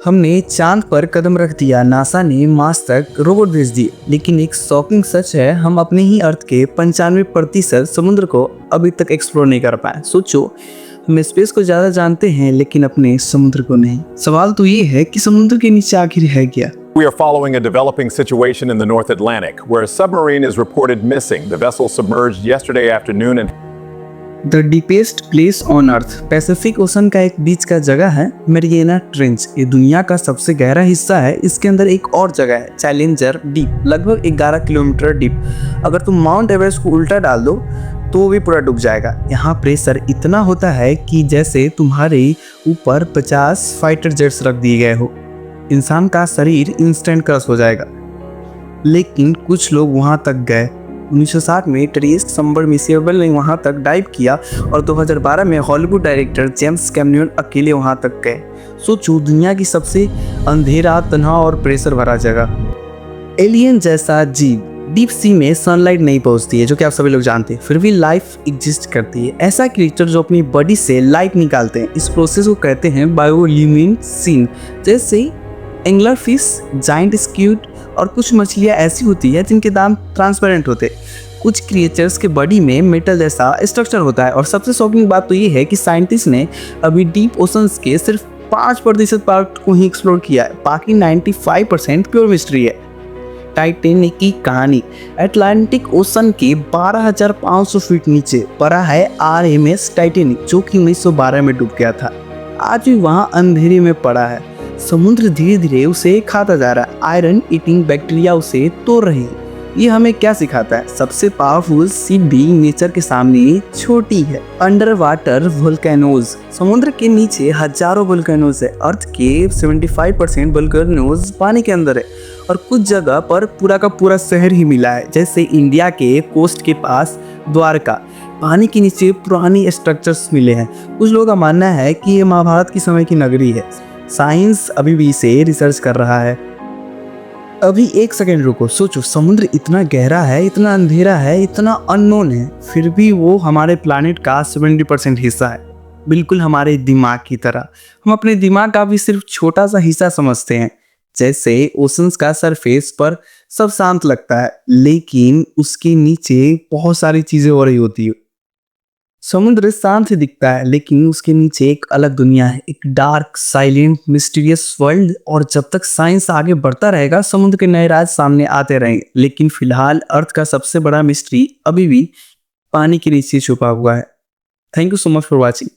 हमने चांद पर कदम रख दिया, नासा ने मार्स तक रोबोट भेज दिए, लेकिन एक शॉकिंग सच है, हम अपने ही अर्थ के 95% समुद्र को अभी तक एक्सप्लोर नहीं कर पाए। सोचो, हम स्पेस को ज्यादा जानते हैं लेकिन अपने समुद्र को नहीं। सवाल तो ये है कि समुद्र के नीचे आखिर है क्या। We are following a developing situation in the North Atlantic, where a submarine is reported missing. The vessel submerged yesterday afternoon and the deepest place on earth Pacific ocean का एक बीच का जगह है मैरियाना ट्रेंच। ये दुनिया का सबसे गहरा हिस्सा है। इसके अंदर एक और जगह है चैलेंजर डीप, लगभग 11 किलोमीटर डीप। अगर तुम माउंट एवरेस्ट को उल्टा डाल दो तो वो भी पूरा डूब जाएगा। यहाँ प्रेशर इतना होता है कि जैसे तुम्हारे ऊपर 50 फाइटर जेट्स रख दिए गए हो। इंसान का शरीर इंस्टेंट क्रश हो जाएगा। लेकिन कुछ लोग वहाँ तक गए। 1960 में ट्रेस सबमर्सिबल ने वहां तक डाइव किया और 2012 में हॉलीवुड डायरेक्टर जेम्स कैमरन अकेले वहां तक गए। सोचो, दुनिया की सबसे अंधेरा, तनाव और प्रेशर भरा जगह। एलियन जैसा जीव, डीप सी में सनलाइट नहीं पहुंचती है, जो कि आप सभी लोग जानते हैं, फिर भी लाइफ एग्जिस्ट करती है। ऐसा क्रिएचर जो अपनी बॉडी से लाइट निकालते हैं, इस प्रोसेस को कहते हैं बायोल्यूमिनेशन। जैसे एंगलर फिश, जाइंट स्क्विड और कुछ मछलियाँ ऐसी होती है जिनके दांत ट्रांसपेरेंट होते। कुछ क्रिएचर्स के बॉडी में मेटल जैसा स्ट्रक्चर होता है। और सबसे शॉकिंग बात तो ये है कि साइंटिस्ट ने अभी डीप ओशंस के सिर्फ 5% पार्ट को ही एक्सप्लोर किया है, बाकी 95% प्योर मिस्ट्री है। टाइटैनिक की कहानी, अटलांटिक ओशन के 12,500 फीट नीचे पड़ा है RMS टाइटैनिक, जो कि 1912 में डूब गया था। आज भी वहाँ अंधेरे में पड़ा है। समुद्र धीरे धीरे उसे खाता जा रहा है। आयरन ईटिंग बैक्टीरिया उसे तोड़ रही है। ये हमें क्या सिखाता है? सबसे पावरफुल शिप भी नेचर के सामने छोटी है। अंडर वाटर वोल्केनोज, समुद्र के नीचे हजारों वोल्केनोज है। अर्थ के 75% वोल्केनोज पानी के अंदर है और कुछ जगह पर पूरा का पूरा शहर ही मिला है। जैसे इंडिया के कोस्ट के पास द्वारका, पानी के नीचे पुरानी स्ट्रक्चर्स मिले हैं। कुछ लोगों का मानना है कि ये महाभारत की समय की नगरी है। साइंस अभी भी इसे रिसर्च कर रहा है। अभी एक सेकेंड रुको, सोचो, समुद्र इतना गहरा है, इतना अंधेरा है, इतना अननोन है, फिर भी वो हमारे प्लानिट का 70% हिस्सा है, बिल्कुल हमारे दिमाग की तरह। हम अपने दिमाग का भी सिर्फ छोटा सा हिस्सा समझते हैं। जैसे ओशंस का सरफेस पर सब शांत लगता है, लेकिन उसके नीचे बहुत सारी चीजें हो रही होती है। समुद्र शांत ही दिखता है, लेकिन उसके नीचे एक अलग दुनिया है, एक डार्क, साइलेंट, मिस्टीरियस वर्ल्ड। और जब तक साइंस आगे बढ़ता रहेगा, समुद्र के नए राज सामने आते रहेंगे। लेकिन फिलहाल अर्थ का सबसे बड़ा मिस्ट्री अभी भी पानी के नीचे छुपा हुआ है। Thank you so much for watching.